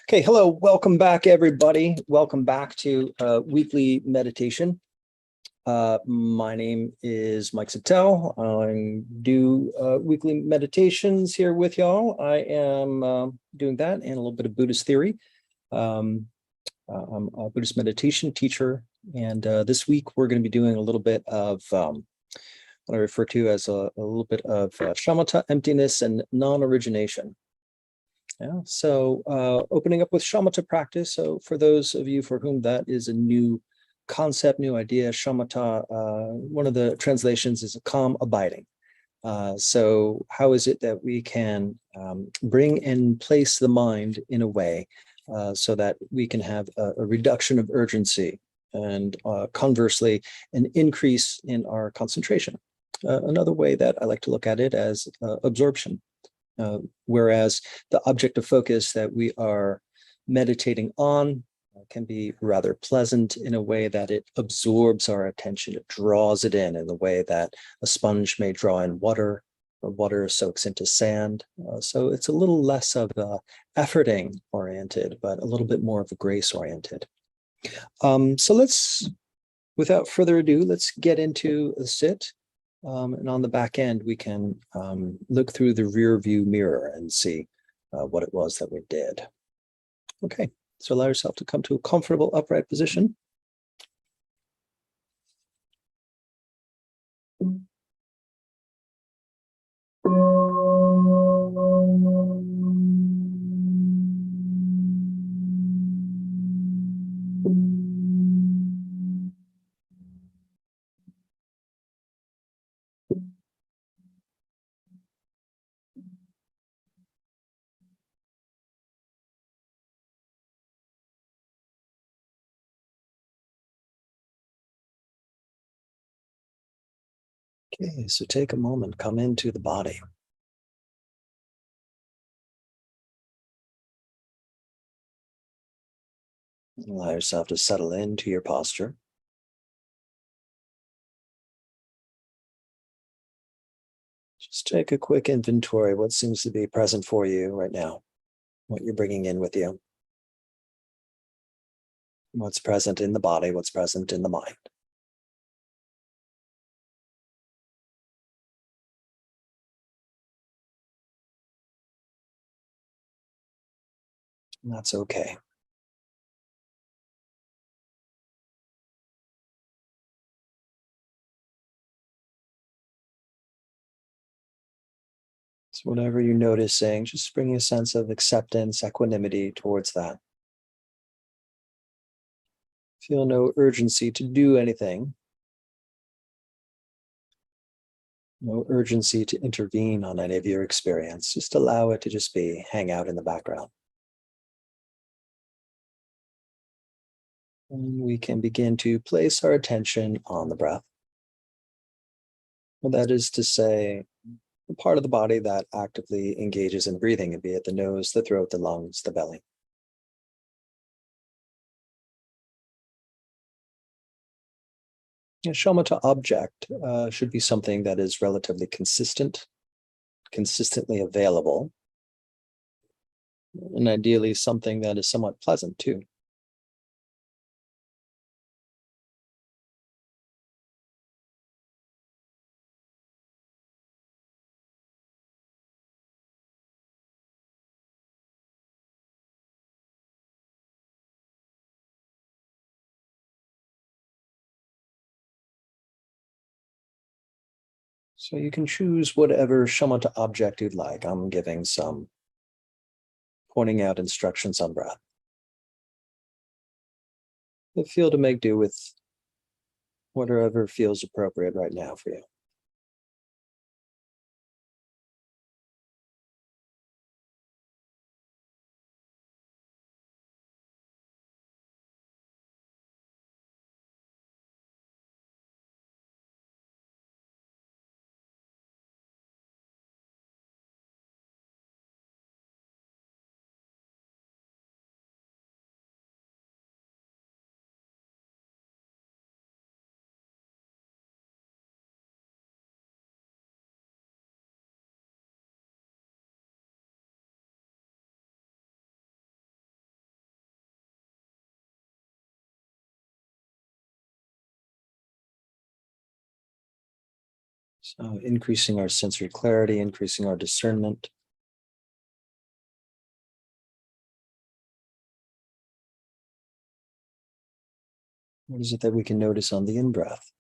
Okay, hello, welcome back, everybody. Welcome back to weekly meditation. My name is Mike Sattel. I do weekly meditations here with y'all. I am doing that and a little bit of Buddhist theory. I'm a Buddhist meditation teacher, and this week we're going to be doing a little bit of what I refer to as a little bit of shamatha, emptiness, and non-origination. Yeah, so opening up with shamatha practice. So for those of you for whom that is a new concept, new idea, shamatha, one of the translations is a calm abiding. So how is it that we can bring and place the mind in a way so that we can have a reduction of urgency and conversely, an increase in our concentration? Another way that I like to look at it as absorption. Whereas the object of focus that we are meditating on can be rather pleasant in a way that it absorbs our attention, it draws it in the way that a sponge may draw in water, or water soaks into sand. So it's a little less of a efforting oriented, but a little bit more of a grace oriented. So let's, without further ado, let's get into a sit. And on the back end, we can look through the rear view mirror and see what it was that we did. Okay, so allow yourself to come to a comfortable upright position. Okay, so take a moment, come into the body. Allow yourself to settle into your posture. Just take a quick inventory of what seems to be present for you right now, what you're bringing in with you, what's present in the body, what's present in the mind. And that's okay. So whatever you're noticing, just bring a sense of acceptance, equanimity towards that. Feel no urgency to do anything. No urgency to intervene on any of your experience. Just allow it to just be, hang out in the background. And we can begin to place our attention on the breath. And that is to say, the part of the body that actively engages in breathing, be it the nose, the throat, the lungs, the belly. A shamatha object should be something that is relatively consistent, consistently available, and ideally something that is somewhat pleasant too. So you can choose whatever shamatha object you'd like. I'm giving some pointing out instructions on breath. But feel to make do with whatever feels appropriate right now for you. So increasing our sensory clarity, increasing our discernment. What is it that we can notice on the in-breath?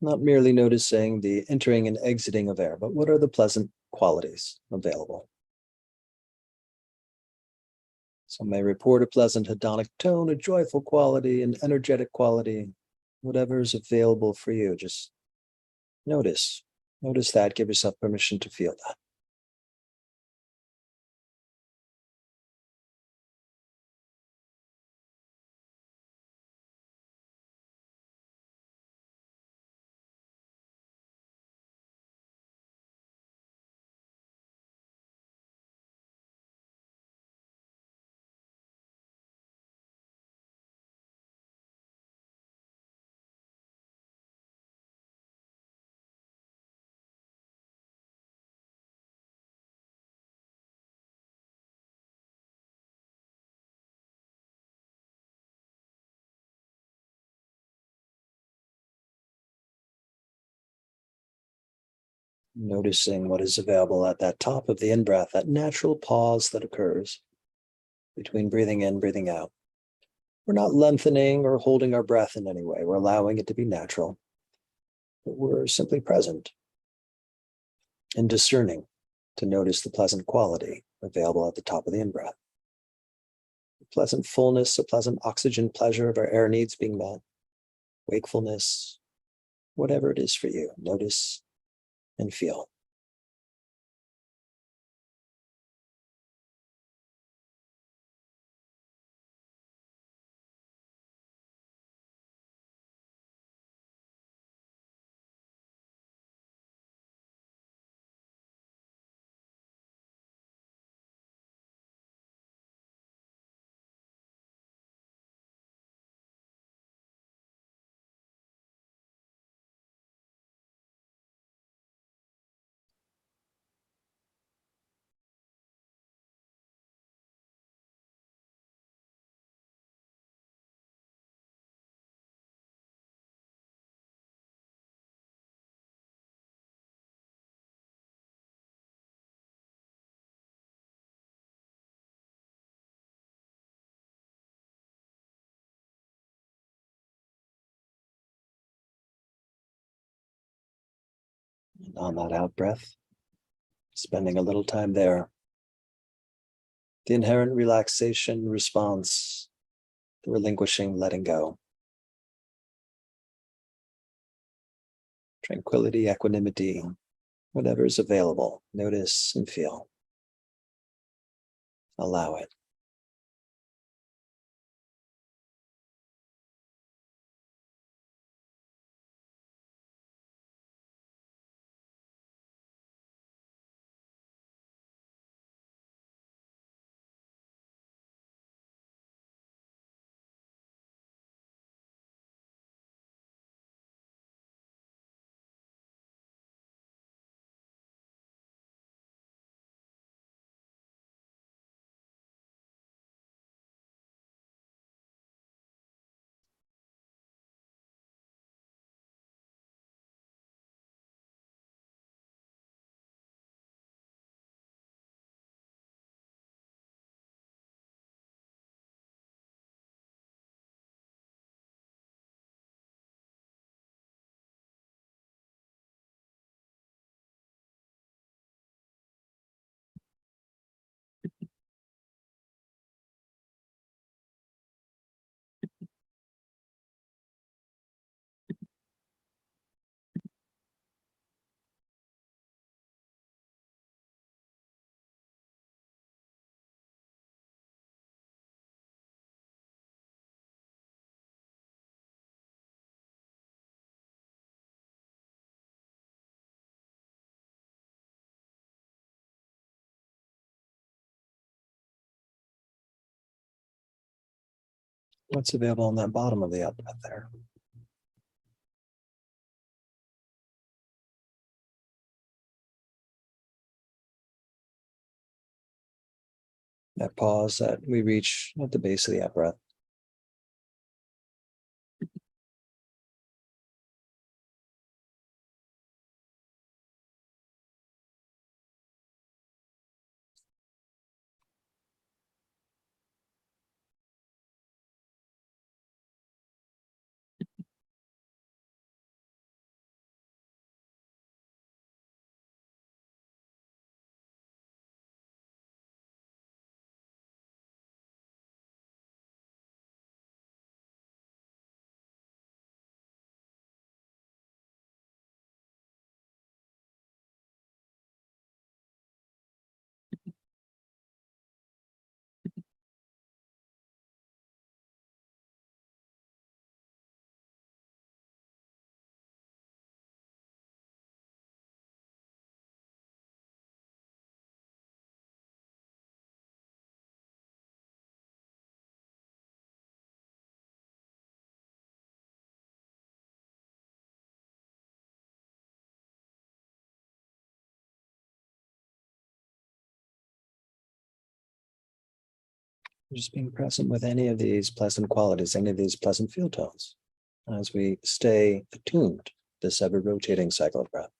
Not merely noticing the entering and exiting of air, but what are the pleasant qualities available? Some may report a pleasant hedonic tone, a joyful quality, an energetic quality, whatever is available for you. Just notice. Notice that. Give yourself permission to feel that. Noticing what is available at that top of the in-breath, that natural pause that occurs between breathing in, breathing out. We're not lengthening or holding our breath in any way. We're allowing it to be natural. But we're simply present and discerning to notice the pleasant quality available at the top of the in-breath. A pleasant fullness, a pleasant oxygen pleasure of our air needs being met, wakefulness, whatever it is for you, notice and feel. And on that out breath, spending a little time there, the inherent relaxation response, the relinquishing, letting go, tranquility, equanimity, whatever is available, notice and feel. Allow it. What's available on that bottom of the out breath there? That pause that we reach at the base of the out breath. Just being present with any of these pleasant qualities, any of these pleasant feel tones, as we stay attuned to this ever rotating cycle of breath.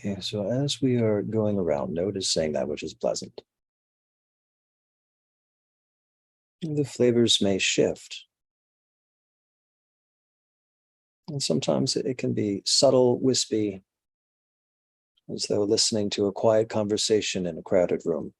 Okay, so as we are going around noticing that which is pleasant, the flavors may shift. And sometimes it can be subtle, wispy, as though listening to a quiet conversation in a crowded room.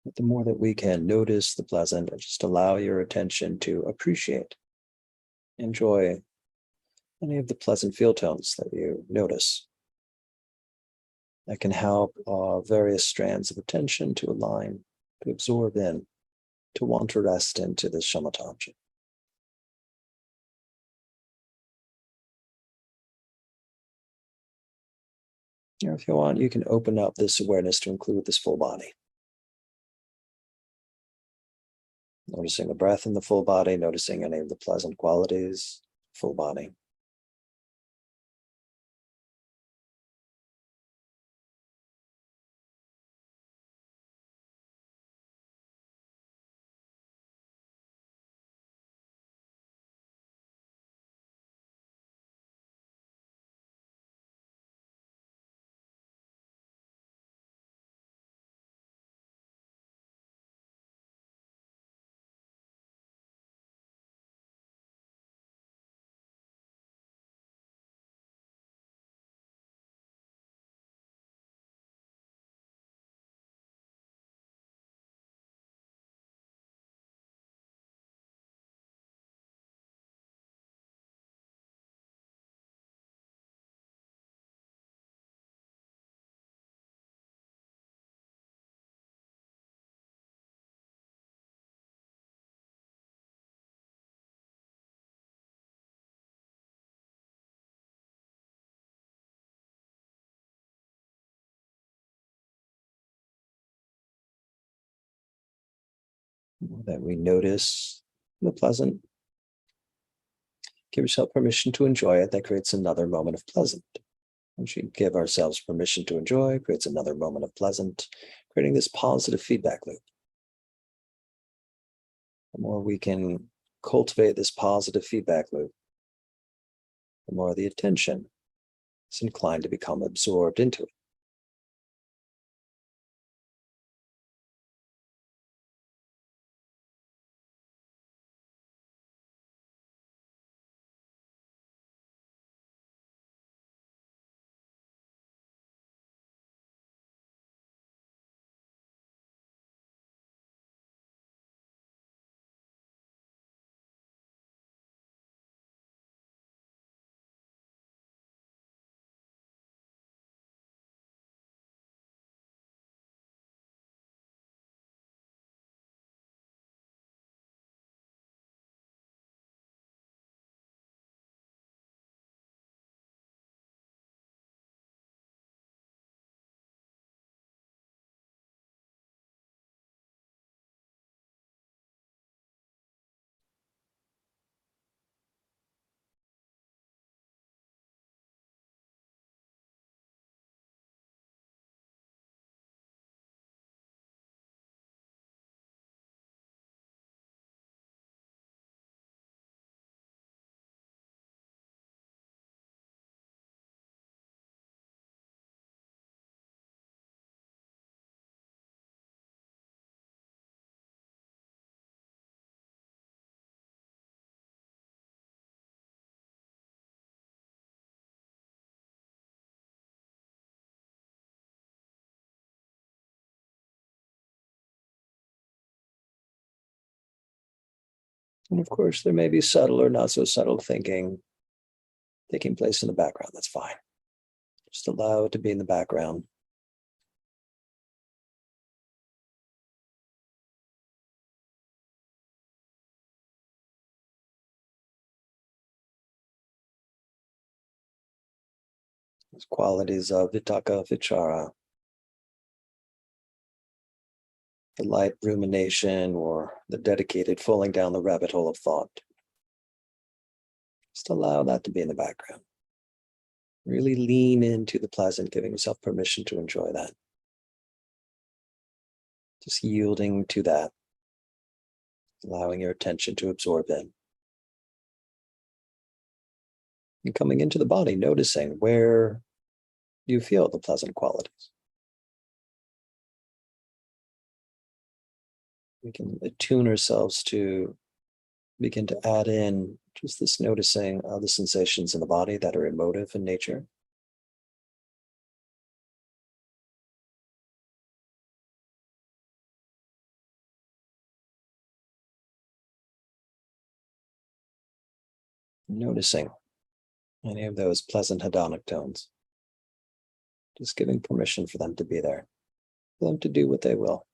But the more that we can notice the pleasant, and just allow your attention to appreciate, enjoy any of the pleasant feel tones that you notice, that can help various strands of attention to align, to absorb in, to want to rest into this shamatha object. Or if you want, you can open up this awareness to include this full body. Noticing the breath in the full body, noticing any of the pleasant qualities, full body. That we notice the pleasant. Give yourself permission to enjoy it. That creates another moment of pleasant. Once we give ourselves permission to enjoy, creates another moment of pleasant, creating this positive feedback loop. The more we can cultivate this positive feedback loop, the more the attention is inclined to become absorbed into it. And of course, there may be subtle or not so subtle thinking taking place in the background. That's fine. Just allow it to be in the background. Those qualities of vitaka, vichara, the light rumination or the dedicated falling down the rabbit hole of thought. Just allow that to be in the background. Really lean into the pleasant, giving yourself permission to enjoy that. Just yielding to that, allowing your attention to absorb it. And coming into the body, noticing where you feel the pleasant qualities. We can attune ourselves to begin to add in just this noticing the sensations in the body that are emotive in nature. Noticing any of those pleasant hedonic tones. Just giving permission for them to be there, for them to do what they will.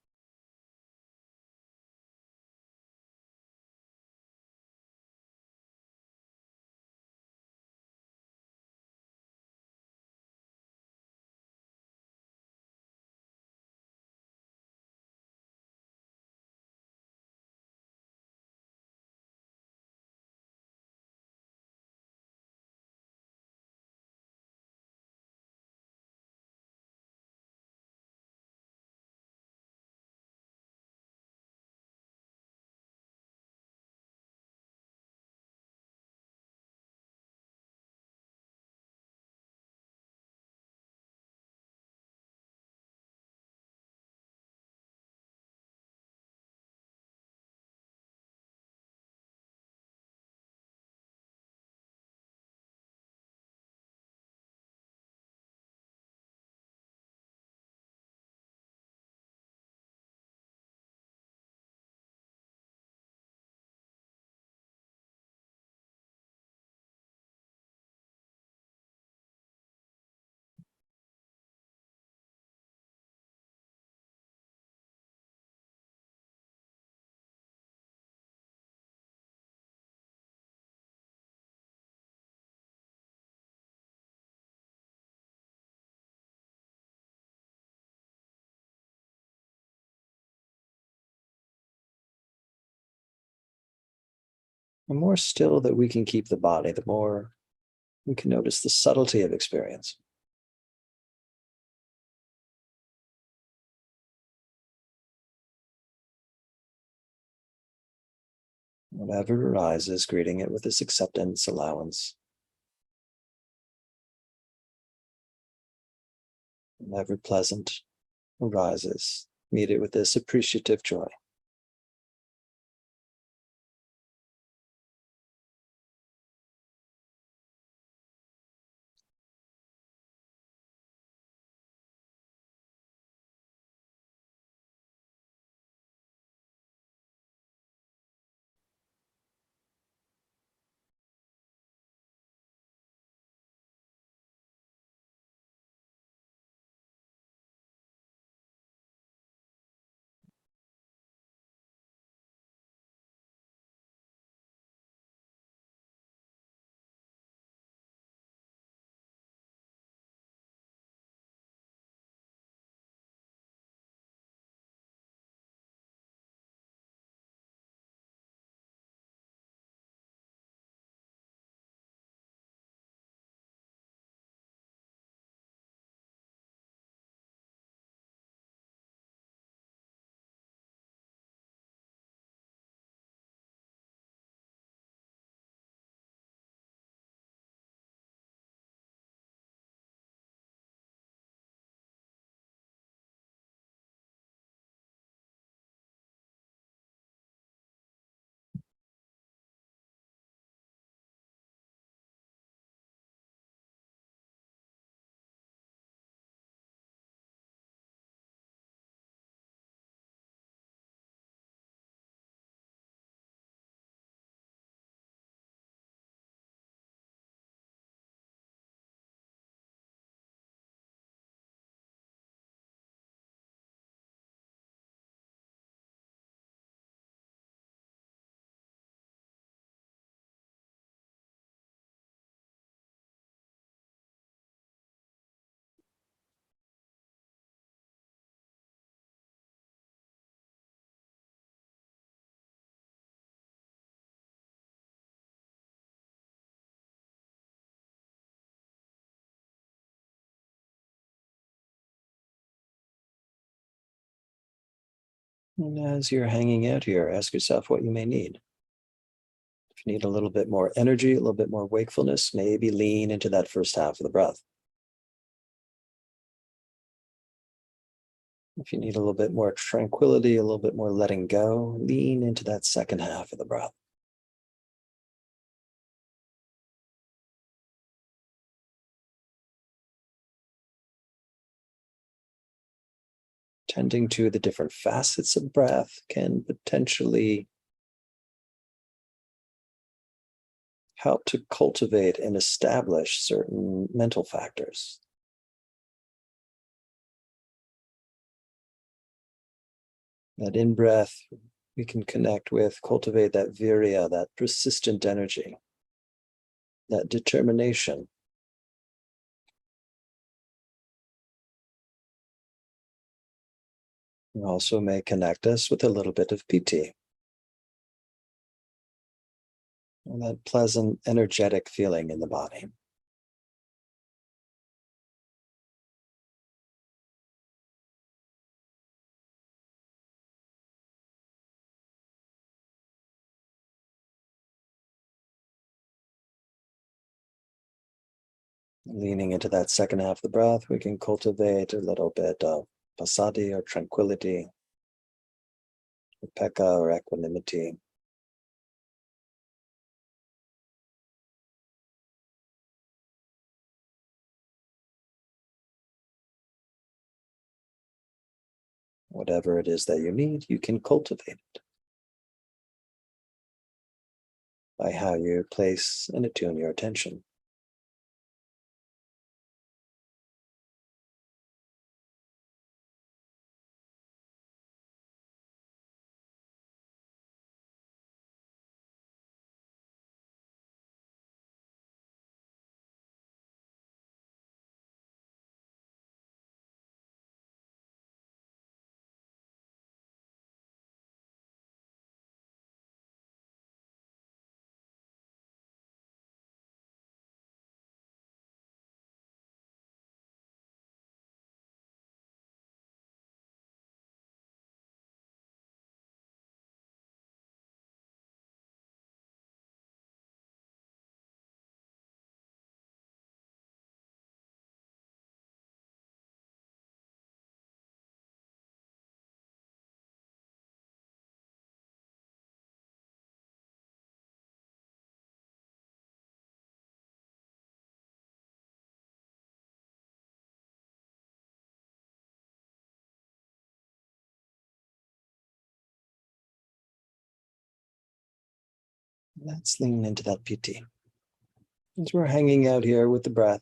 The more still that we can keep the body, the more we can notice the subtlety of experience. Whatever arises, greeting it with this acceptance, allowance. Whatever pleasant arises, meet it with this appreciative joy. And as you're hanging out here, ask yourself what you may need. If you need a little bit more energy, a little bit more wakefulness, maybe lean into that first half of the breath. If you need a little bit more tranquility, a little bit more letting go, lean into that second half of the breath. Tending to the different facets of breath can potentially help to cultivate and establish certain mental factors. That in breath, we can connect with, cultivate that virya, that persistent energy, that determination. It also may connect us with a little bit of piti, and that pleasant, energetic feeling in the body. Leaning into that second half of the breath, we can cultivate a little bit of passaddhi or tranquility, upekkha or equanimity. Whatever it is that you need, you can cultivate it by how you place and attune your attention. Let's lean into that piti. As we're hanging out here with the breath,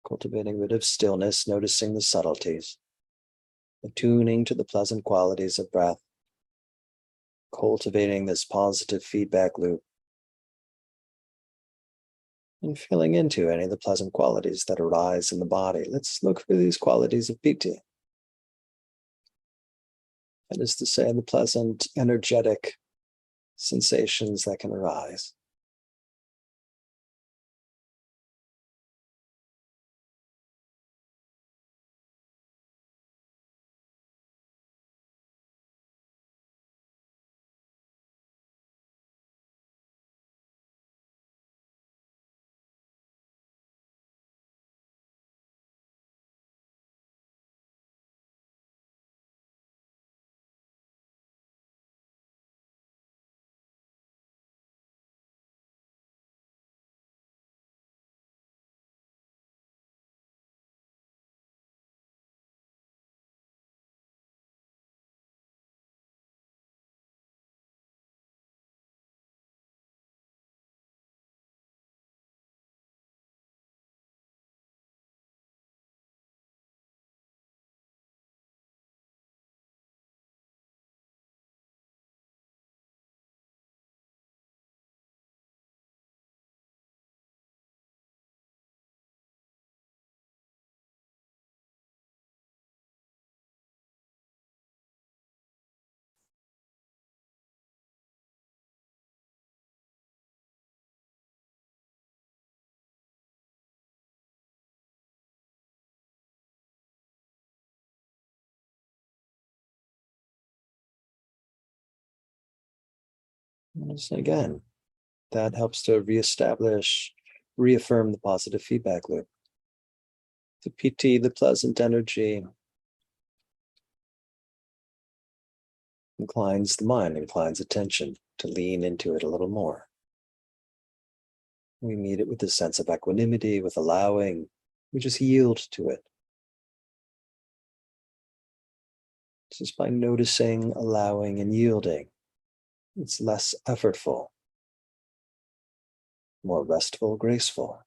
cultivating a bit of stillness, noticing the subtleties, attuning to the pleasant qualities of breath, cultivating this positive feedback loop, and feeling into any of the pleasant qualities that arise in the body. Let's look for these qualities of piti. That is to say, the pleasant, energetic sensations that can arise. And so again, that helps to reaffirm the positive feedback loop. The PT, the pleasant energy, inclines the mind, inclines attention to lean into it a little more. We meet it with a sense of equanimity, with allowing. We just yield to it. Just by noticing, allowing, and yielding, it's less effortful, more restful, graceful.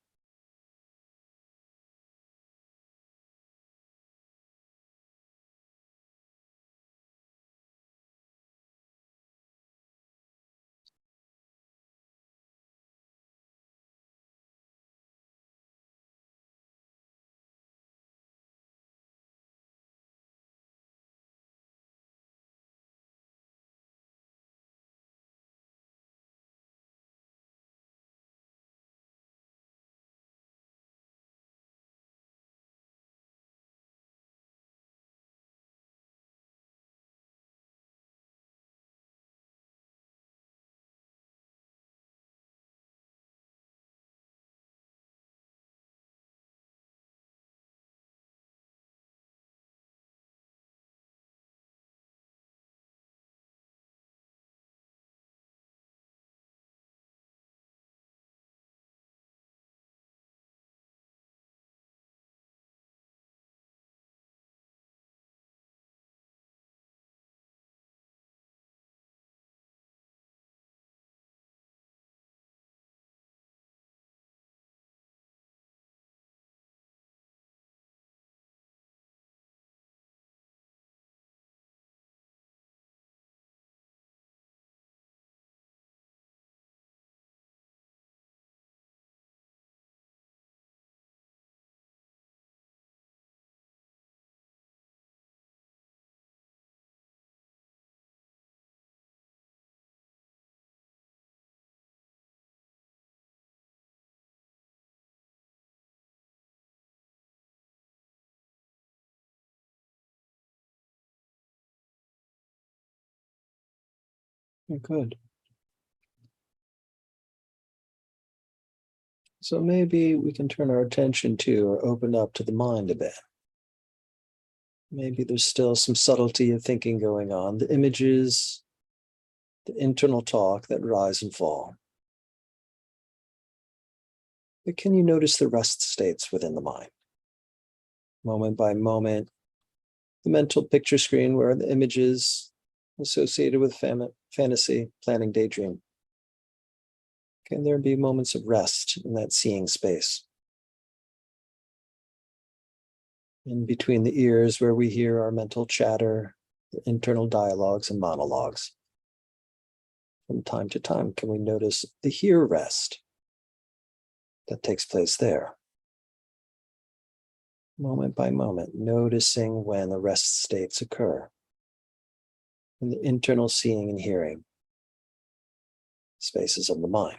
Good. So maybe we can turn our attention to or open up to the mind a bit. Maybe there's still some subtlety of thinking going on, the images, the internal talk that rise and fall. But can you notice the rest states within the mind? Moment by moment, the mental picture screen where the images associated with fantasy, planning, daydream. Can there be moments of rest in that seeing space? In between the ears where we hear our mental chatter, the internal dialogues and monologues. From time to time, can we notice the here rest that takes place there? Moment by moment, noticing when the rest states occur. In the internal seeing and hearing spaces of the mind.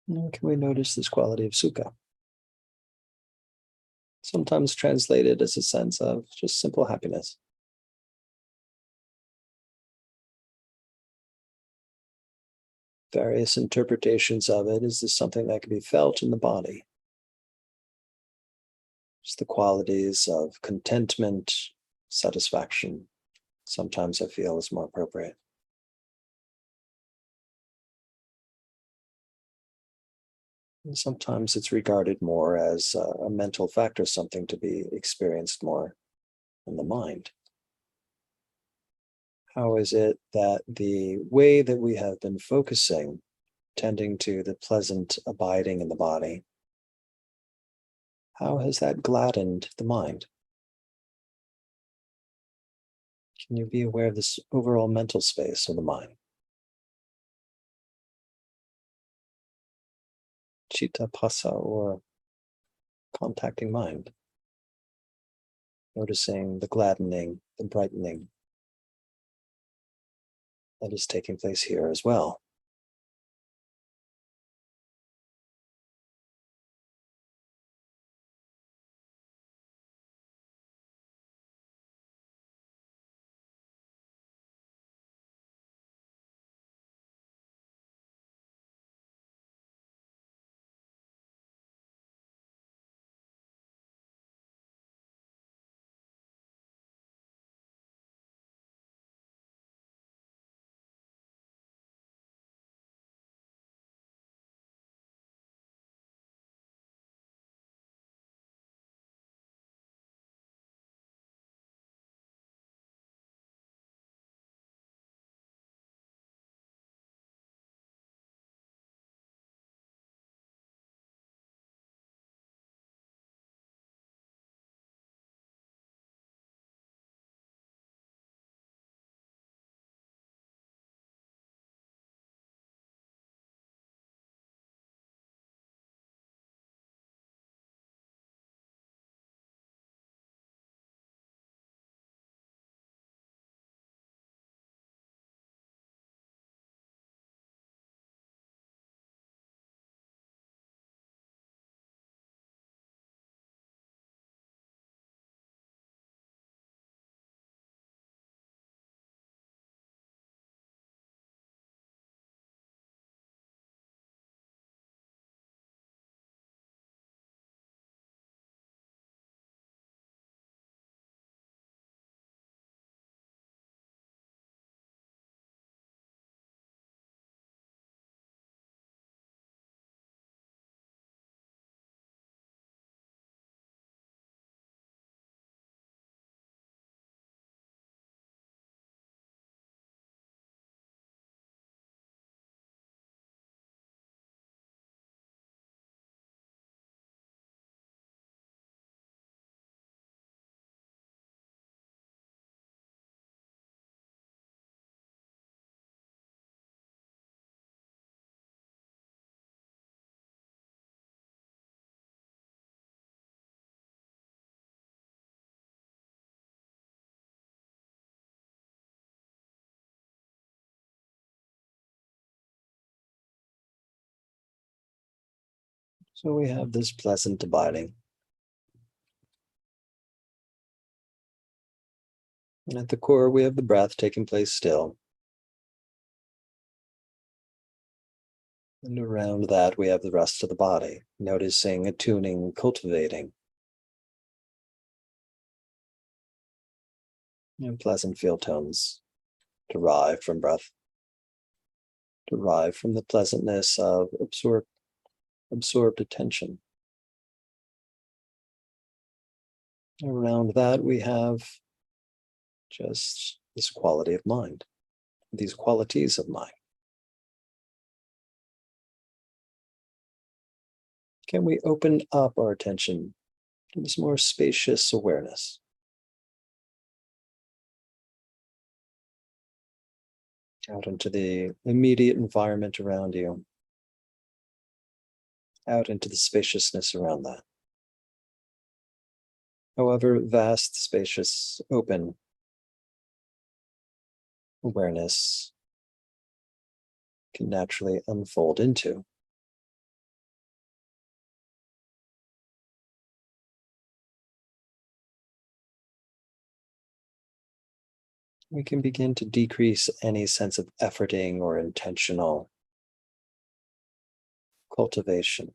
And can we notice this quality of sukha? Sometimes translated as a sense of just simple happiness. Various interpretations of it. Is this something that can be felt in the body? Just the qualities of contentment, satisfaction. Sometimes I feel is more appropriate. And sometimes it's regarded more as a mental factor, something to be experienced more in the mind. How is it that the way that we have been focusing, tending to the pleasant abiding in the body, how has that gladdened the mind? Can you be aware of this overall mental space of the mind? Chitta pasa, or contacting mind. Noticing the gladdening, the brightening that is taking place here as well. So we have this pleasant abiding. And at the core, we have the breath taking place still. And around that, we have the rest of the body, noticing, attuning, cultivating. And pleasant feel tones derive from breath, derive from the pleasantness of absorbed attention. Around that, we have just this quality of mind, these qualities of mind. Can we open up our attention to this more spacious awareness? Out into the immediate environment around you, out into the spaciousness around that. However vast, spacious, open awareness can naturally unfold into. We can begin to decrease any sense of efforting or intentional cultivation.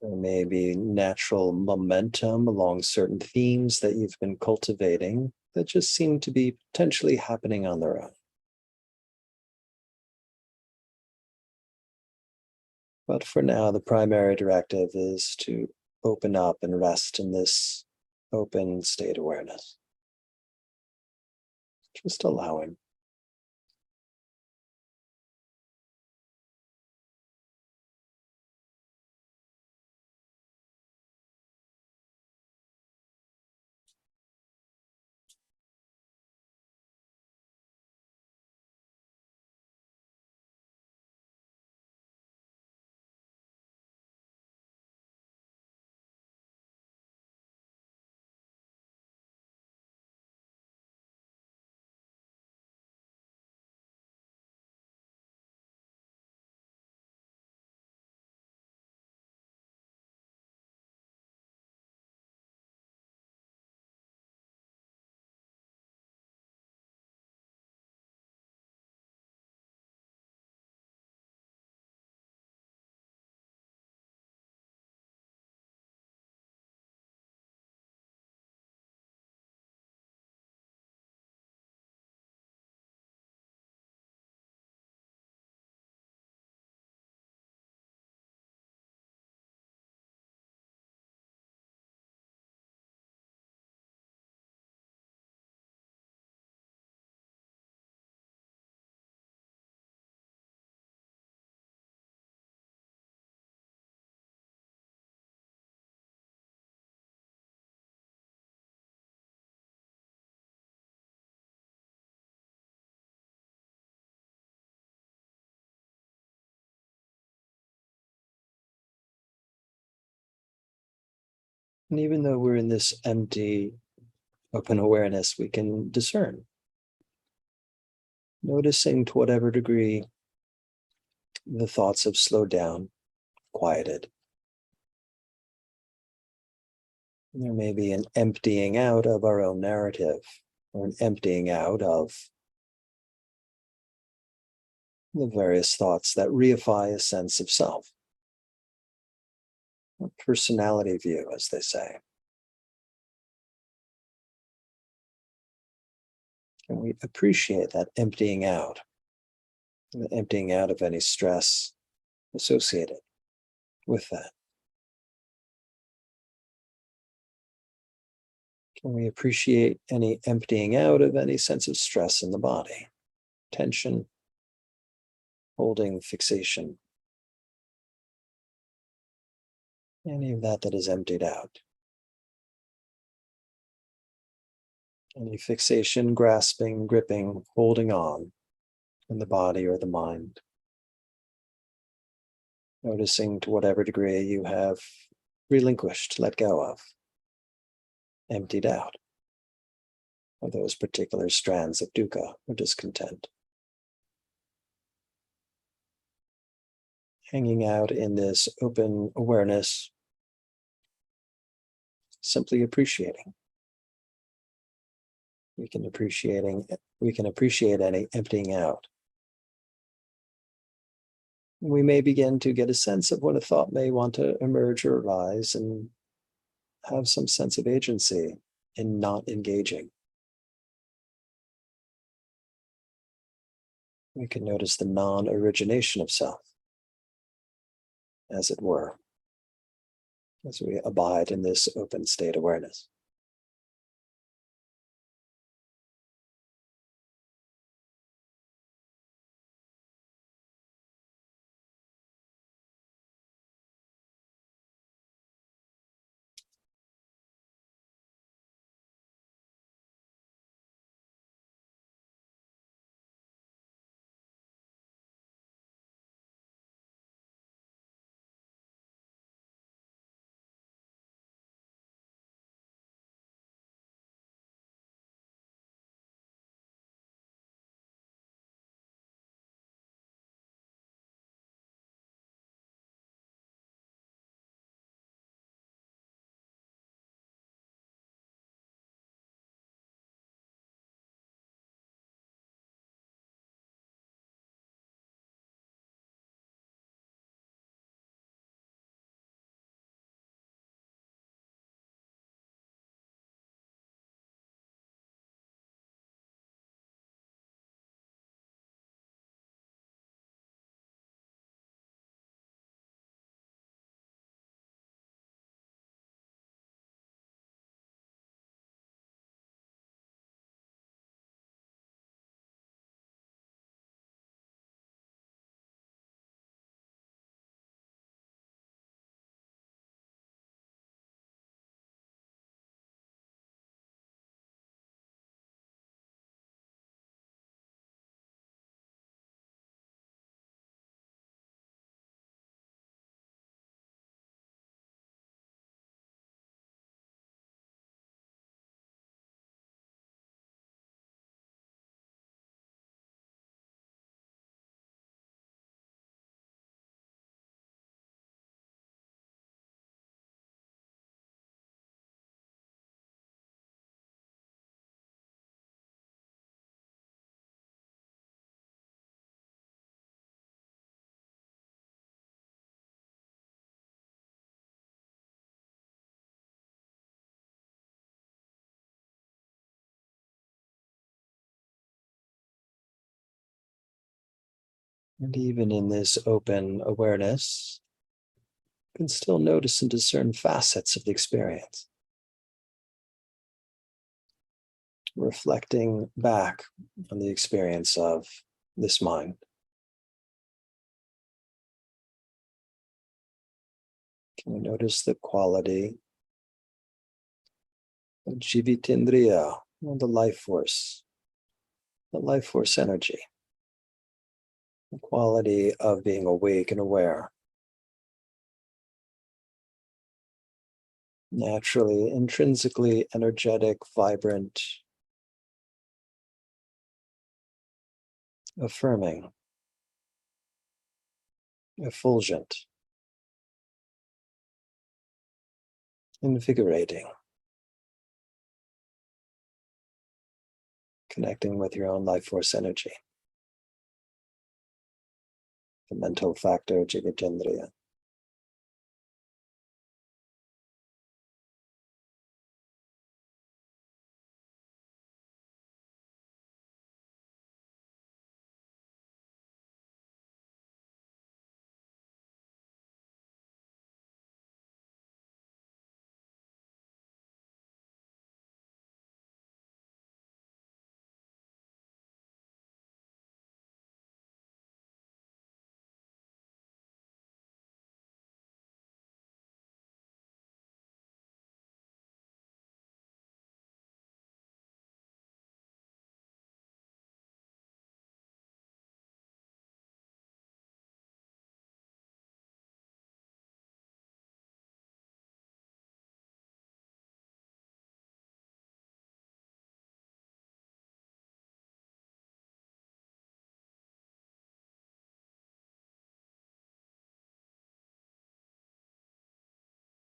There may be natural momentum along certain themes that you've been cultivating that just seem to be potentially happening on their own. But for now, the primary directive is to open up and rest in this open state awareness. Just allowing. And even though we're in this empty, open awareness, we can discern, noticing to whatever degree the thoughts have slowed down, quieted. There may be an emptying out of our own narrative, or an emptying out of the various thoughts that reify a sense of self, a personality view, as they say. And we appreciate that emptying out, the emptying out of any stress associated with that. Can we appreciate any emptying out of any sense of stress in the body, tension, holding, fixation, any of that that is emptied out? Any fixation, grasping, gripping, holding on in the body or the mind. Noticing to whatever degree you have relinquished, let go of, emptied out of those particular strands of dukkha or discontent. Hanging out in this open awareness, simply appreciating. We can appreciate any emptying out. We may begin to get a sense of what a thought may want to emerge or arise and have some sense of agency in not engaging. We can notice the non-origination of self, as it were, as we abide in this open state awareness. And even in this open awareness, you can still notice and discern facets of the experience. Reflecting back on the experience of this mind. Can you notice the quality of Jivitindriya, the life force energy, the quality of being awake and aware, naturally, intrinsically energetic, vibrant, affirming, effulgent, invigorating, connecting with your own life force energy, the mental factor, Jivitindriya.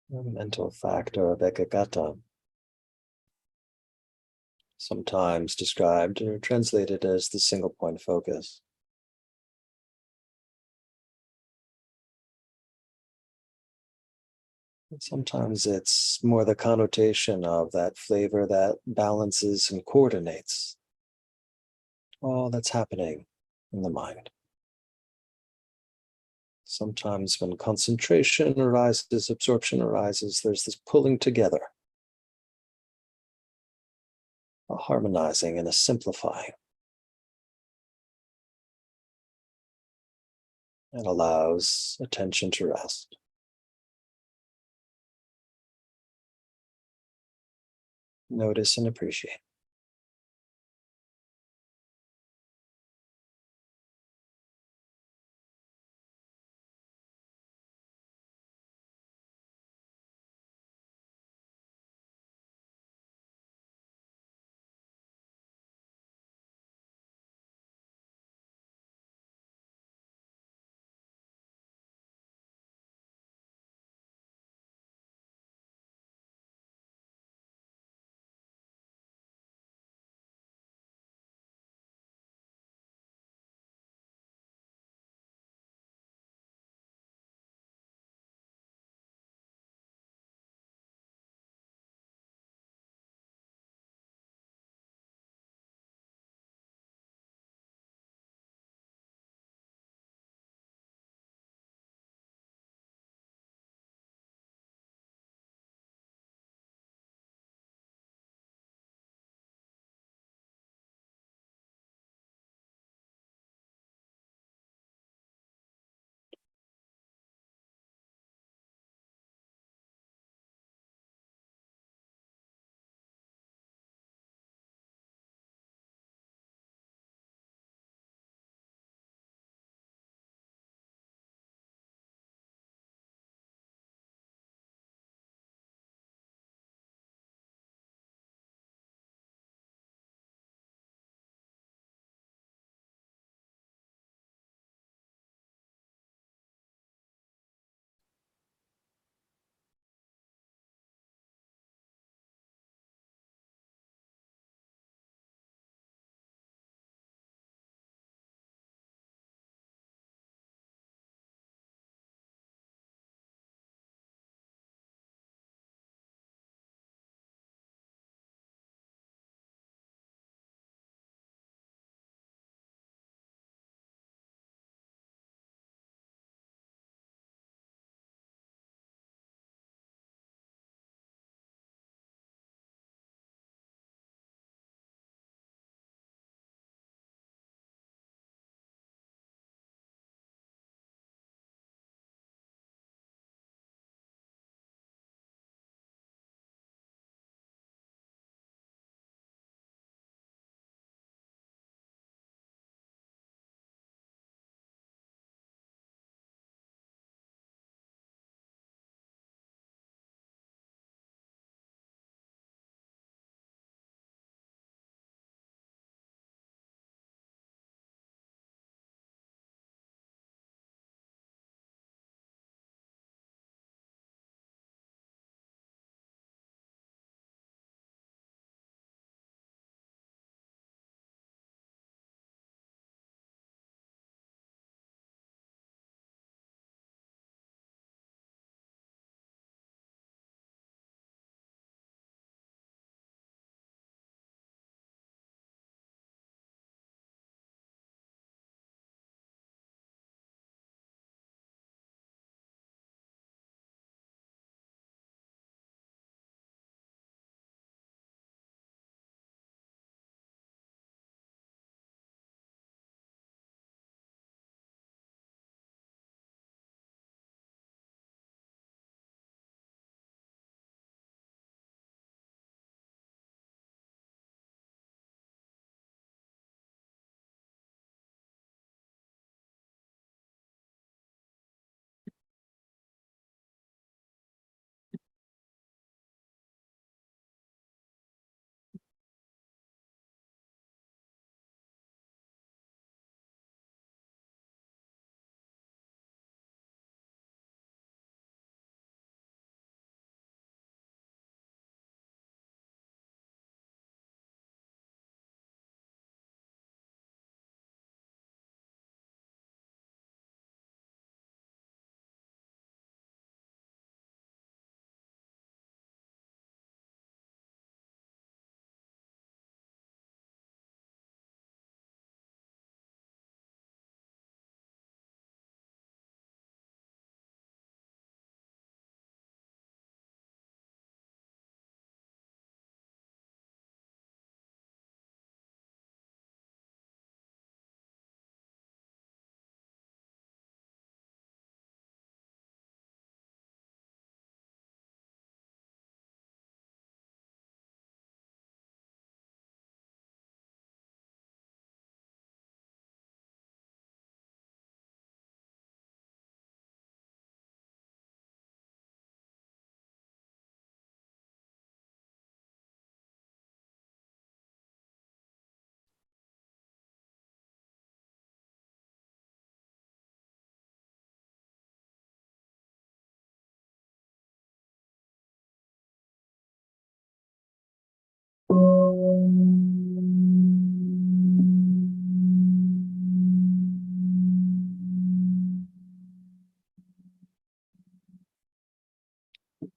The mental factor of ekagata, sometimes described or translated as the single point focus. And sometimes it's more the connotation of that flavor that balances and coordinates all that's happening in the mind. Sometimes when concentration arises, absorption arises, there's this pulling together, a harmonizing and a simplifying. It allows attention to rest. Notice and appreciate.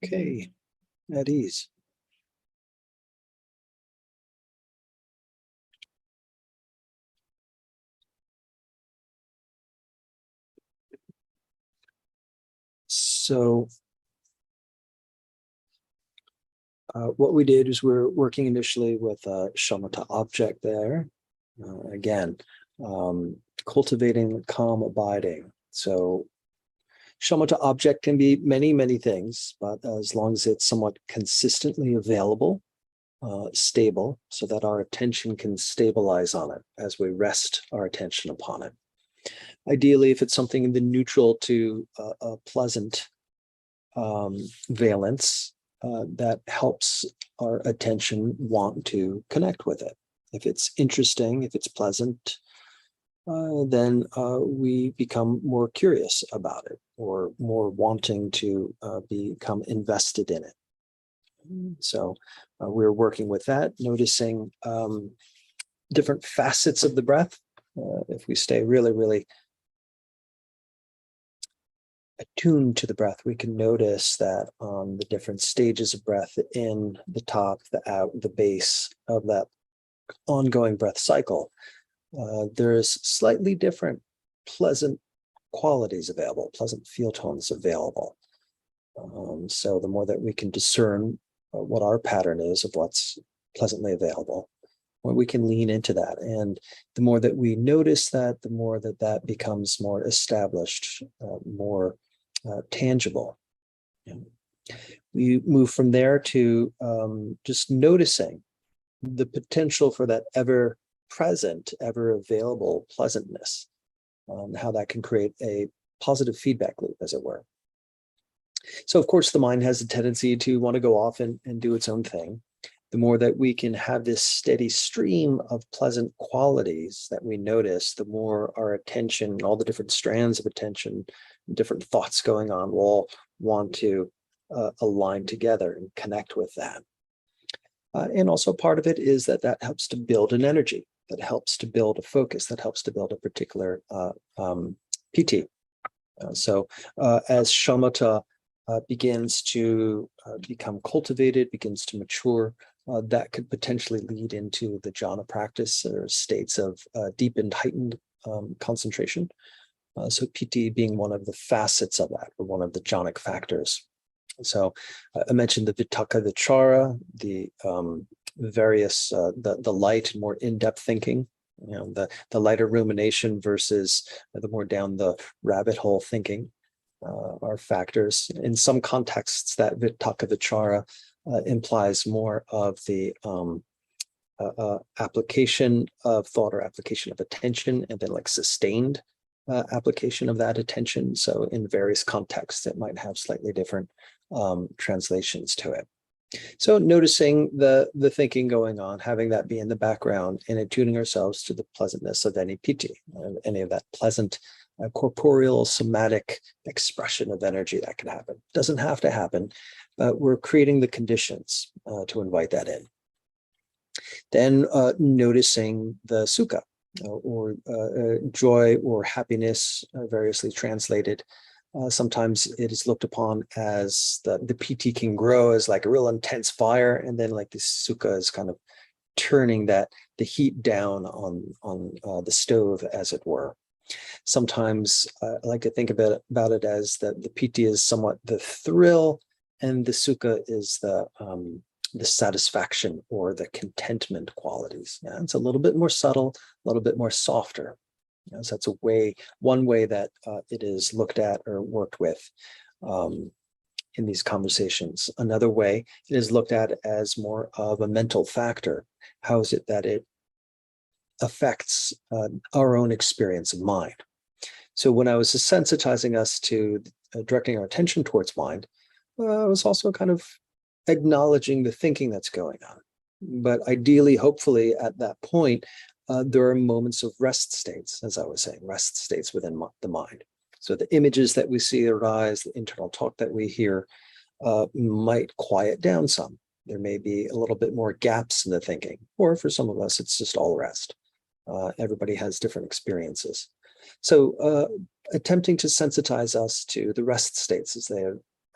Okay, at ease. So what we did is we're working initially with a shamatha object there. Again, cultivating calm abiding. So shamatha object can be many, many things, but as long as it's somewhat consistently available, stable, so that our attention can stabilize on it as we rest our attention upon it. Ideally, if it's something in the neutral to a pleasant valence, that helps our attention want to connect with it. If it's interesting, if it's pleasant, then we become more curious about it or more wanting to become invested in it. So we're working with that, noticing different facets of the breath. If we stay really, really attuned to the breath, we can notice that on the different stages of breath, the in, the top, the out, the base of that ongoing breath cycle, there's slightly different pleasant qualities available, pleasant feel tones available. So the more that we can discern what our pattern is of what's pleasantly available, where we can lean into that. And the more that we notice that, the more that that becomes more established, more tangible. We move from there to just noticing the potential for that ever present, ever available pleasantness, how that can create a positive feedback loop, as it were. So, of course, the mind has a tendency to want to go off and do its own thing. The more that we can have this steady stream of pleasant qualities that we notice, the more our attention, all the different strands of attention, different thoughts going on, will all want to align together and connect with that. And also part of it is that that helps to build an energy, that helps to build a focus, that helps to build a particular PT. So as shamatha begins to become cultivated, begins to mature, that could potentially lead into the jhana practice or states of deepened, heightened concentration. So PT being one of the facets of that, or one of the jhanic factors. So I mentioned the vitakka vichara, the various, the light and more in-depth thinking, you know, the lighter rumination versus the more down the rabbit hole thinking are factors. In some contexts, that vitakka vichara implies more of the application of thought or application of attention, and then like sustained application of that attention. So in various contexts, it might have slightly different translations to it. So noticing the thinking going on, having that be in the background, and attuning ourselves to the pleasantness of any piti, any of that pleasant corporeal somatic expression of energy that can happen. Doesn't have to happen, but we're creating the conditions to invite that in. Then noticing the sukha, or joy or happiness, variously translated. Sometimes it is looked upon as the PT can grow as like a real intense fire, and then like the sukha is kind of turning the heat down on the stove, as it were. Sometimes I like to think about it as the PT is somewhat the thrill, and the sukha is the satisfaction or the contentment qualities. Yeah, it's a little bit more subtle, a little bit more softer. You know, so that's one way that it is looked at or worked with in these conversations. Another way it is looked at as more of a mental factor. How is it that it affects our own experience of mind? So when I was sensitizing us to directing our attention towards mind, I was also kind of acknowledging the thinking that's going on. But ideally, hopefully, at that point, there are moments of rest states, as I was saying, rest states within the mind. So the images that we see arise, the internal talk that we hear, might quiet down some. There may be a little bit more gaps in the thinking, or for some of us, it's just all rest. Everybody has different experiences. So attempting to sensitize us to the rest states as they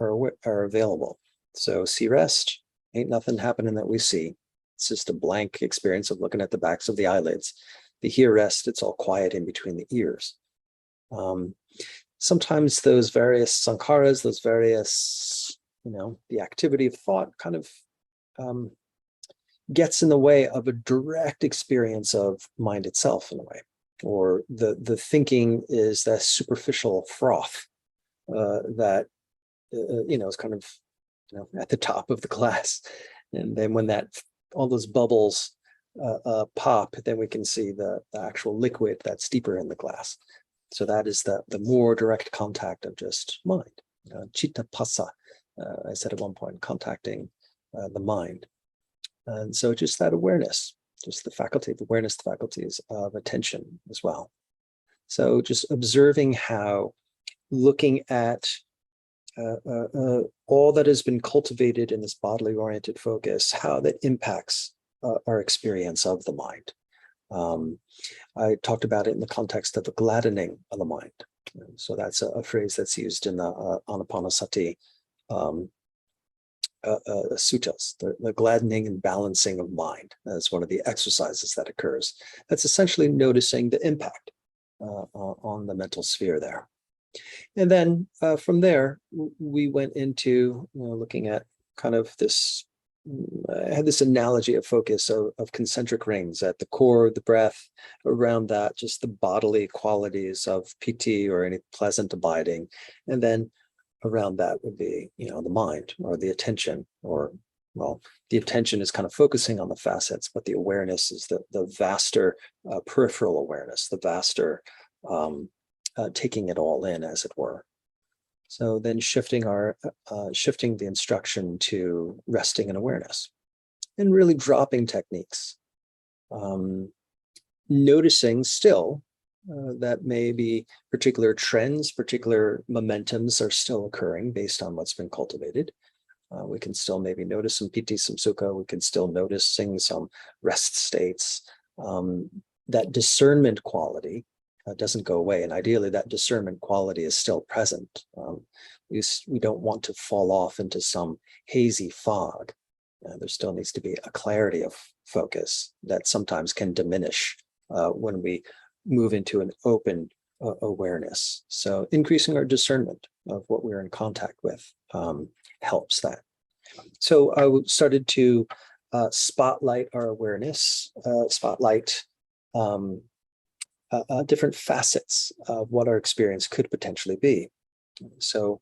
are available. So see rest, ain't nothing happening that we see. It's just a blank experience of looking at the backs of the eyelids. The hear rest, it's all quiet in between the ears. Sometimes those various sankharas, those various, the activity of thought kind of gets in the way of a direct experience of mind itself in a way, or the thinking is that superficial froth that is kind of at the top of the glass, and then when all those bubbles pop, then we can see the actual liquid that's deeper in the glass. So that is the more direct contact of just mind, chitta passa. I said at one point, contacting the mind. And so just that awareness, just the faculty of awareness, the faculties of attention as well. So just observing how looking at all that has been cultivated in this bodily oriented focus, how that impacts our experience of the mind. I talked about it in the context of the gladdening of the mind. So that's a phrase that's used in the Anapanasati suttas, the gladdening and balancing of mind. That's one of the exercises that occurs. That's essentially noticing the impact on the mental sphere there. And then from there, we went into looking at kind of this, I had this analogy of focus of concentric rings at the core of the breath, around that, just the bodily qualities of piti or any pleasant abiding. And then around that would be, the mind or the attention, or, well, the attention is kind of focusing on the facets, but the awareness is the vaster peripheral awareness, the vaster taking it all in, as it were. So then shifting the instruction to resting in awareness and really dropping techniques, noticing still that maybe particular trends, particular momentums are still occurring based on what's been cultivated. We can still maybe notice some piti, some sukha. We can still noticing some rest states. That discernment quality doesn't go away. And ideally, that discernment quality is still present. We don't want to fall off into some hazy fog. There still needs to be a clarity of focus that sometimes can diminish when we move into an open awareness. So increasing our discernment of what we're in contact with helps that. So I started to spotlight our awareness, spotlight different facets of what our experience could potentially be. So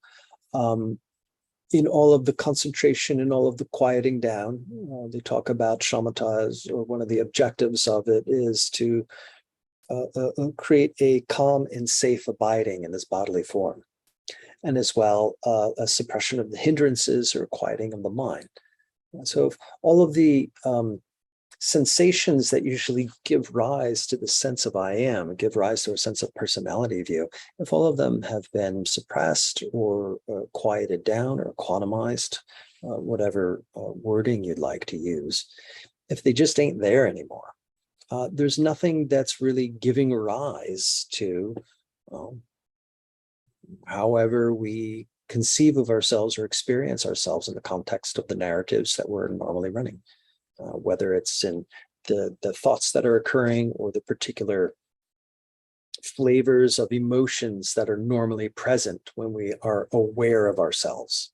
in all of the concentration and all of the quieting down, they talk about shamatha, or one of the objectives of it is to create a calm and safe abiding in this bodily form, and as well a suppression of the hindrances or quieting of the mind. So if all of the sensations that usually give rise to the sense of I am, give rise to a sense of personality view, if all of them have been suppressed or quieted down or quantumized, whatever wording you'd like to use, if they just ain't there anymore, there's nothing that's really giving rise to however we conceive of ourselves or experience ourselves in the context of the narratives that we're normally running. Whether it's in the thoughts that are occurring or the particular flavors of emotions that are normally present when we are aware of ourselves.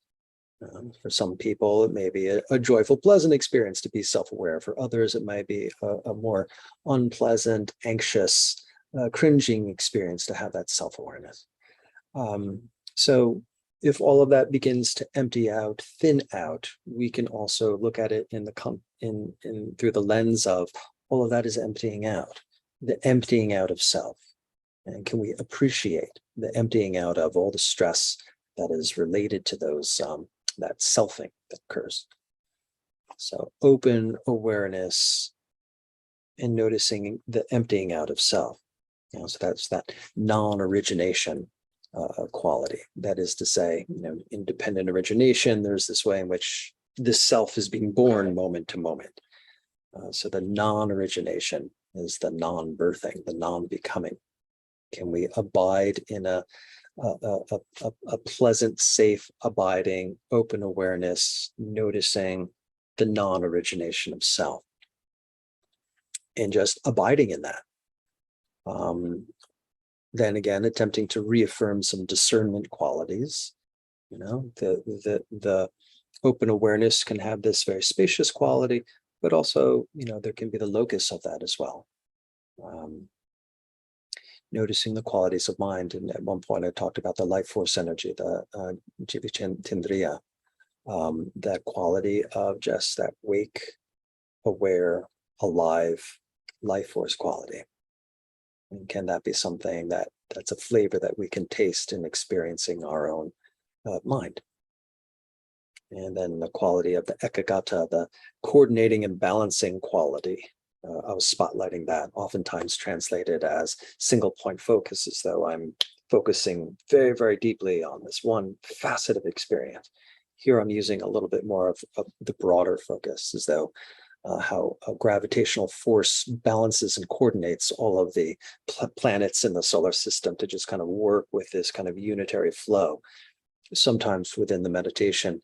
For some people, it may be a joyful, pleasant experience to be self-aware. For others, it might be a more unpleasant, anxious, cringing experience to have that self-awareness. So if all of that begins to empty out, thin out, we can also look at it through the lens of all of that is emptying out, the emptying out of self. And can we appreciate the emptying out of all the stress that is related to those that selfing that occurs? So open awareness and noticing the emptying out of self. So that's that non-origination quality. That is to say, independent origination, there's this way in which this self is being born moment to moment. So the non-origination is the non-birthing, the non-becoming. Can we abide in a a pleasant, safe, abiding, open awareness, noticing the non-origination of self, and just abiding in that. Then again, attempting to reaffirm some discernment qualities. The open awareness can have this very spacious quality, but also, there can be the locus of that as well. Noticing the qualities of mind. And at one point I talked about the life force energy, the Jivitindriya, that quality of just that wake, aware, alive life force quality. And can that be something that's a flavor that we can taste in experiencing our own mind? And then the quality of the ekagata, the coordinating and balancing quality. I was spotlighting that, oftentimes translated as single point focus, as though I'm focusing very, very deeply on this one facet of experience. Here I'm using a little bit more of the broader focus, as though how a gravitational force balances and coordinates all of the planets in the solar system to just kind of work with this kind of unitary flow. Sometimes within the meditation,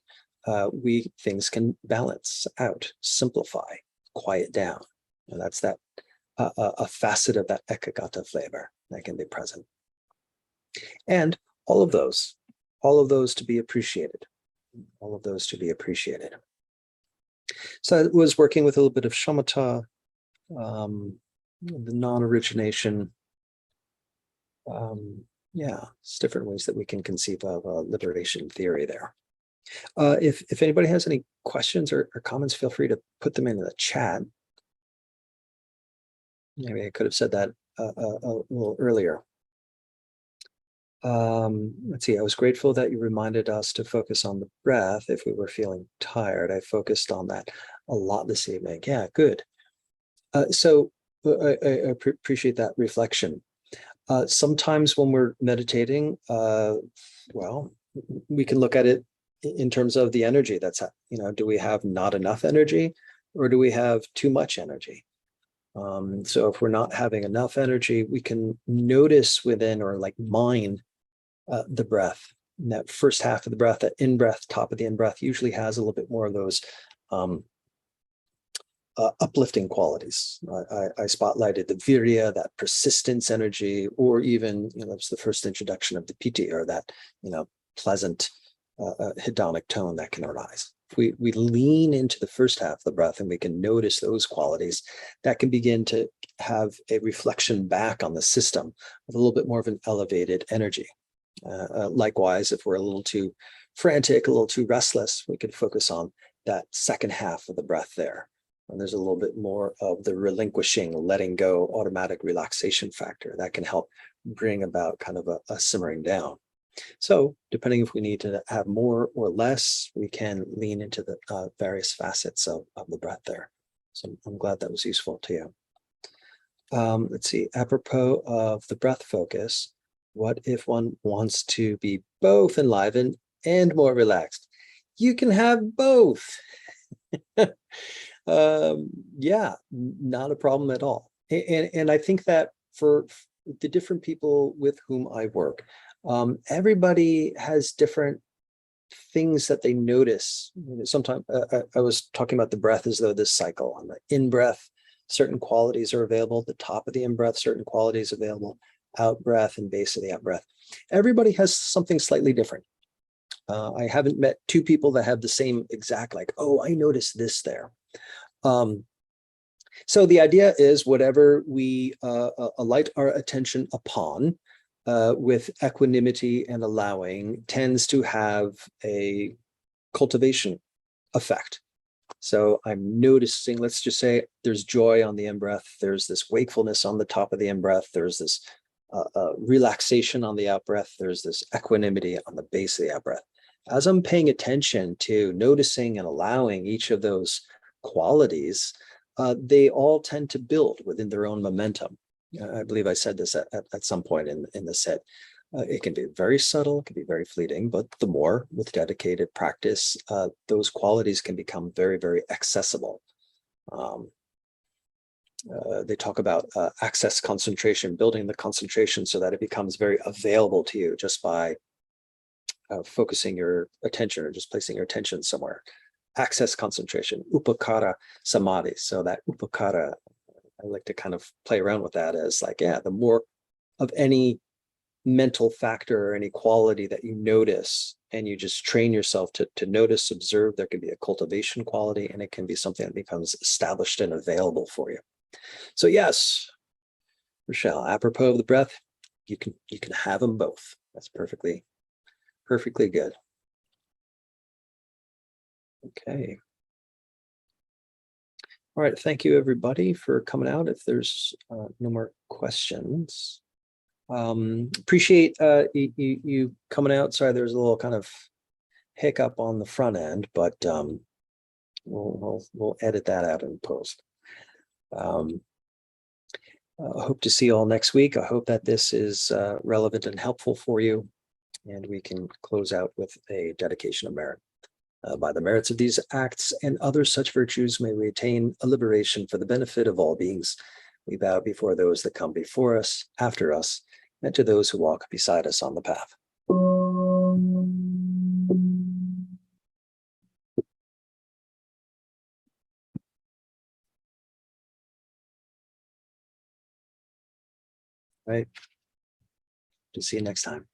things can balance out, simplify, quiet down. And that's that a facet of that ekagata flavor that can be present. And all of those to be appreciated. All of those to be appreciated. So I was working with a little bit of shamatha, the non-origination. It's different ways that we can conceive of liberation theory there. If anybody has any questions or comments, feel free to put them in the chat. Maybe I could have said that a little earlier. Let's see, I was grateful that you reminded us to focus on the breath if we were feeling tired. I focused on that a lot this evening. Yeah, good. So I appreciate that reflection. Sometimes when we're meditating, well, we can look at it in terms of the energy that's, do we have not enough energy or do we have too much energy? So if we're not having enough energy, we can notice within or like mine the breath. And that first half of the breath, that in-breath, top of the in-breath, usually has a little bit more of those uplifting qualities. I spotlighted the virya, that persistence energy, or even, that's the first introduction of the piti, or that, pleasant hedonic tone that can arise. If we lean into the first half of the breath and we can notice those qualities, that can begin to have a reflection back on the system with a little bit more of an elevated energy. Likewise, if we're a little too frantic, a little too restless, we could focus on that second half of the breath there. And there's a little bit more of the relinquishing, letting go, automatic relaxation factor that can help bring about kind of a simmering down. So depending if we need to have more or less, we can lean into the various facets of the breath there. So I'm glad that was useful to you. Let's see, apropos of the breath focus, what if one wants to be both enlivened and more relaxed? You can have both. Yeah, not a problem at all. And I think that for the different people with whom I work, everybody has different things that they notice. Sometimes I was talking about the breath as though this cycle. On the in-breath, certain qualities are available. The top of the in-breath, certain qualities available. Out-breath and base of the out-breath. Everybody has something slightly different. I haven't met two people that have the same exact, like, oh, I noticed this there. So the idea is whatever we alight our attention upon with equanimity and allowing tends to have a cultivation effect. So I'm noticing, let's just say there's joy on the in-breath, there's this wakefulness on the top of the in-breath, there's this relaxation on the out-breath, there's this equanimity on the base of the out-breath. As I'm paying attention to noticing and allowing each of those qualities, they all tend to build within their own momentum. I believe I said this at some point in the set. It can be very subtle, it can be very fleeting, but the more with dedicated practice, those qualities can become very, very accessible. they talk about access concentration, building the concentration so that it becomes very available to you just by focusing your attention or just placing your attention somewhere. Access concentration, upakara samadhi. So that upakara, I like to kind of play around with that as like, yeah, the more of any mental factor or any quality that you notice and you just train yourself to notice, observe, there can be a cultivation quality and it can be something that becomes established and available for you. So yes, Rochelle, apropos of the breath, you can have them both. That's perfectly good. Okay. All right, thank you everybody for coming out. If there's no more questions, appreciate you coming out. Sorry, there's a little kind of hiccup on the front end, but we'll edit that out in post. Hope to see you all next week. I hope that this is relevant and helpful for you, and we can close out with a dedication of merit. By the merits of these acts and other such virtues, may we attain a liberation for the benefit of all beings. We bow before those that come before us, after us, and to those who walk beside us on the path. Right. To see you next time.